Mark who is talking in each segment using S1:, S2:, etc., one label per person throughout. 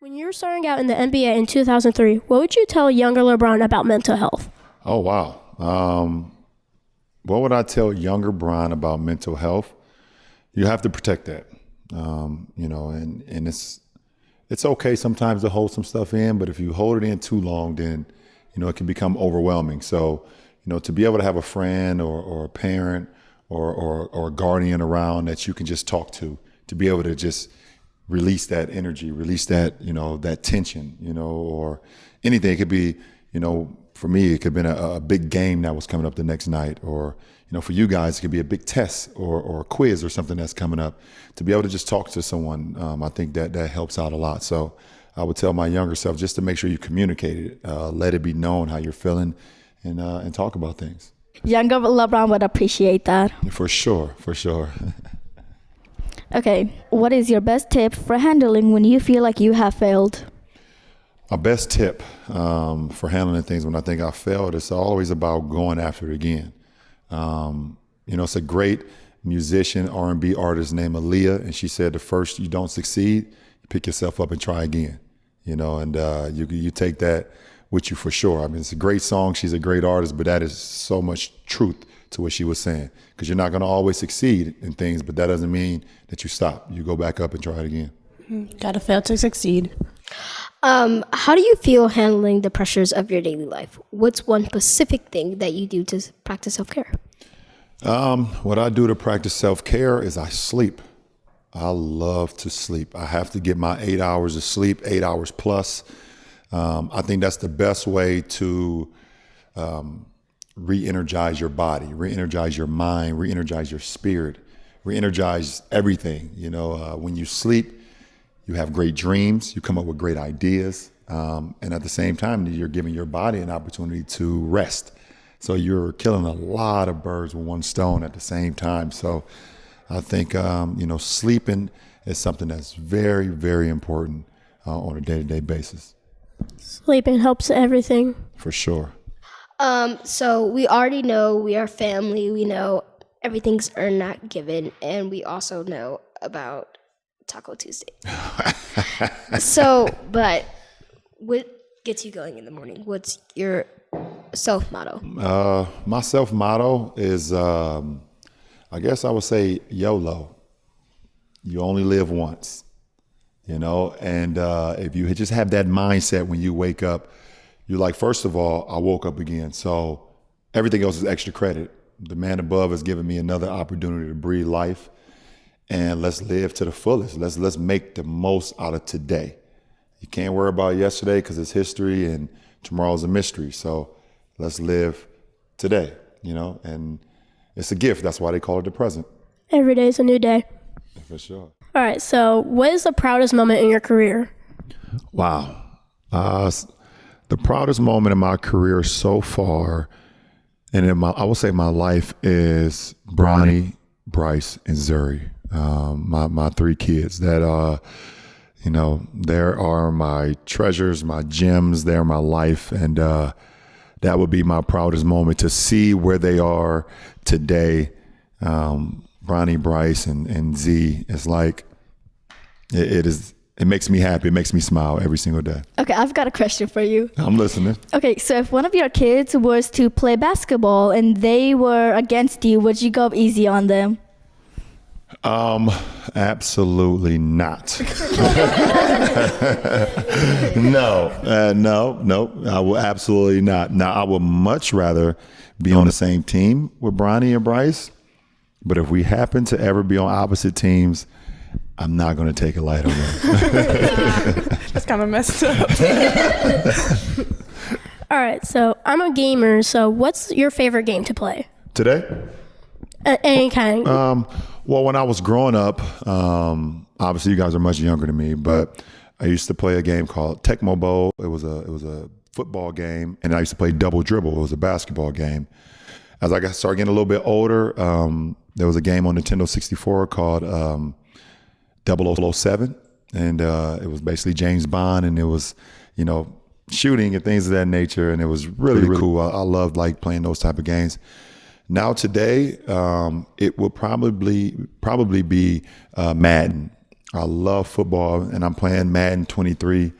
S1: When you were starting out in the NBA in 2003, what would you tell younger LeBron about mental health?
S2: Oh, wow. What would I tell younger Bron about mental health? You have to protect that. And it's okay sometimes to hold some stuff in, but if you hold it in too long, then, it can become overwhelming. So, to be able to have a friend or a parent or a guardian around that you can just talk to be able to just release that energy, release that, that tension, or anything. It could be, for me, it could have been a big game that was coming up the next night, or, for you guys, it could be a big test or a quiz or something that's coming up. To be able to just talk to someone, I think that helps out a lot. So I would tell my younger self just to make sure you communicate it, let it be known how you're feeling, and talk about things.
S3: Younger LeBron would appreciate that.
S2: For sure.
S3: Okay, what is your best tip for handling when you feel like you have failed?
S2: My best tip for handling things when I think I failed is always about going after it again. It's a great musician, R&B artist named Aaliyah, and she said the first you don't succeed, you pick yourself up and try again. You take that with you for sure. I mean, it's a great song. She's a great artist, but that is so much truth to what she was saying, because you're not going to always succeed in things, but that doesn't mean that you stop. You go back up and try it again.
S4: Gotta fail to succeed.
S1: How do you feel handling the pressures of your daily life? What's one specific thing that you do to practice self-care?
S2: What I do to practice self-care is I sleep. I love to sleep. I have to get my 8 hours of sleep, 8 hours plus. I think that's the best way to re-energize your body, re-energize your mind, re-energize your spirit, re-energize everything. When you sleep, you have great dreams, you come up with great ideas, and at the same time, you're giving your body an opportunity to rest. So you're killing a lot of birds with one stone at the same time. So I think, sleeping is something that's very, very important on a day-to-day basis.
S1: Sleeping helps everything.
S2: For sure.
S1: So we already know we are family. We know everything's earned, not given. And we also know about Taco Tuesday. But what gets you going in the morning? What's your self-motto?
S2: My self-motto is, I guess I would say YOLO. You only live once, and if you just have that mindset when you wake up, you're like, first of all, I woke up again. So everything else is extra credit. The man above has given me another opportunity to breathe life, and let's live to the fullest. Let's make the most out of today. You can't worry about yesterday because it's history and tomorrow's a mystery. So let's live today, and it's a gift. That's why they call it the present.
S1: Every day is a new day.
S2: For sure.
S1: All right. So what is the proudest moment in your career?
S2: Wow. The proudest moment in my career so far, and I would say my life, is Bronny, Bryce, and Zuri. My three kids that there are my treasures, my gems, they're my life. And that would be my proudest moment, to see where they are today. Bronny, Bryce, and Z. It's like, it makes me happy. It makes me smile every single day.
S3: Okay, I've got a question for you.
S2: I'm listening.
S3: Okay, so if one of your kids was to play basketball and they were against you, would you go easy on them?
S2: Absolutely not. No. I will absolutely not. Now, I would much rather be on the same team with Bronny and Bryce, but if we happen to ever be on opposite teams, I'm not going to take it light on them.
S4: That's kind of messed up.
S1: All right. So I'm a gamer. So what's your favorite game to play?
S2: Today?
S1: Any kind.
S2: Well, when I was growing up, obviously you guys are much younger than me, but I used to play a game called Tecmo Bowl. It was a football game, and I used to play Double Dribble. It was a basketball game. As I started getting a little bit older, there was a game on Nintendo 64 called 007, and it was basically James Bond, and it was, shooting and things of that nature, and it was really, really cool. I loved playing those type of games. Now today, it will probably be Madden. I love football, and I'm playing Madden 23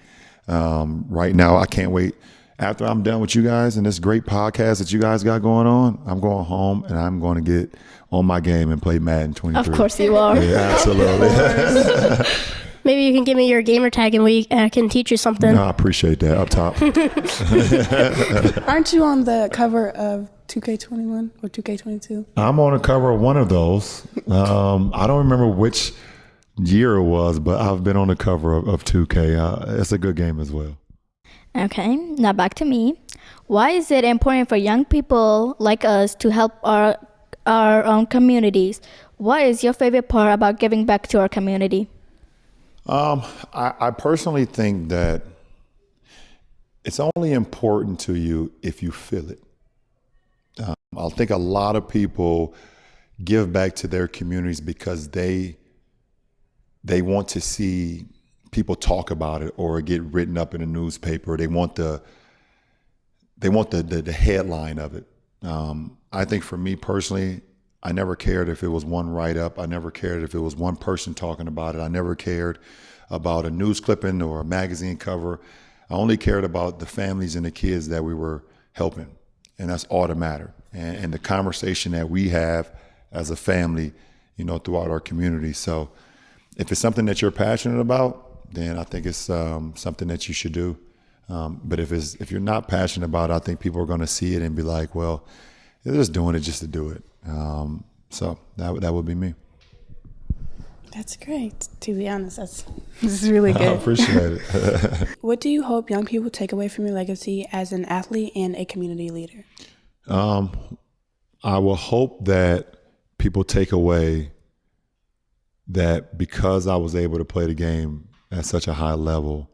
S2: right now. I can't wait. After I'm done with you guys and this great podcast that you guys got going on, I'm going home and I'm going to get on my game and play Madden 23.
S3: Of course you are.
S2: Yeah, absolutely.
S5: Maybe you can give me your gamer tag and we can teach you something.
S2: No, I appreciate that up top.
S4: Aren't you on the cover of 2K21 or 2K22?
S2: I'm on the cover of one of those. I don't remember which year it was, but I've been on the cover of 2K. It's a good game as well.
S3: Okay, now back to me. Why is it important for young people like us to help our own communities? What is your favorite part about giving back to our community?
S2: I personally think that it's only important to you if you feel it. I think a lot of people give back to their communities because they want to see people talk about it or get written up in a newspaper. They want the headline of it. I think for me personally, I never cared if it was one write-up. I never cared if it was one person talking about it. I never cared about a news clipping or a magazine cover. I only cared about the families and the kids that we were helping. And that's all that mattered. And the conversation that we have as a family, throughout our community. So if it's something that you're passionate about, then I think it's something that you should do. But if you're not passionate about it, I think people are going to see it and be like, well, they're just doing it just to do it. So that would be me.
S4: That's great. To be honest, this is really good.
S2: I appreciate it.
S4: What do you hope young people take away from your legacy as an athlete and a community leader?
S2: I will hope that people take away that because I was able to play the game at such a high level,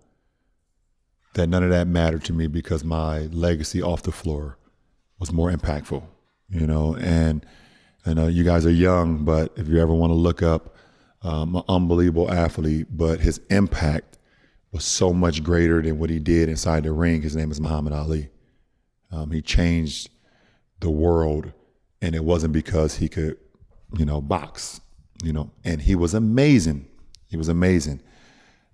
S2: that none of that mattered to me because my legacy off the floor was more impactful, and I know you guys are young, but if you ever want to look up an unbelievable athlete, but his impact was so much greater than what he did inside the ring. His name is Muhammad Ali. He changed the world, and it wasn't because he could, box, and he was amazing. He was amazing.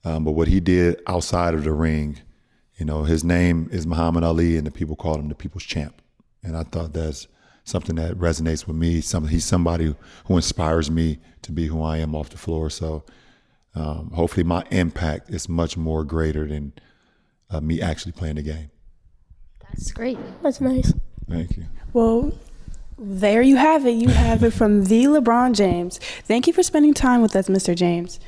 S2: But what he did outside of the ring, his name is Muhammad Ali, and the people call him the People's Champ. And I thought that's something that resonates with me. He's somebody who inspires me to be who I am off the floor. So hopefully my impact is much more greater than me actually playing the game.
S1: That's great.
S5: That's nice.
S2: Thank you.
S4: Well, there you have it. You have it from the LeBron James. Thank you for spending time with us, Mr. James.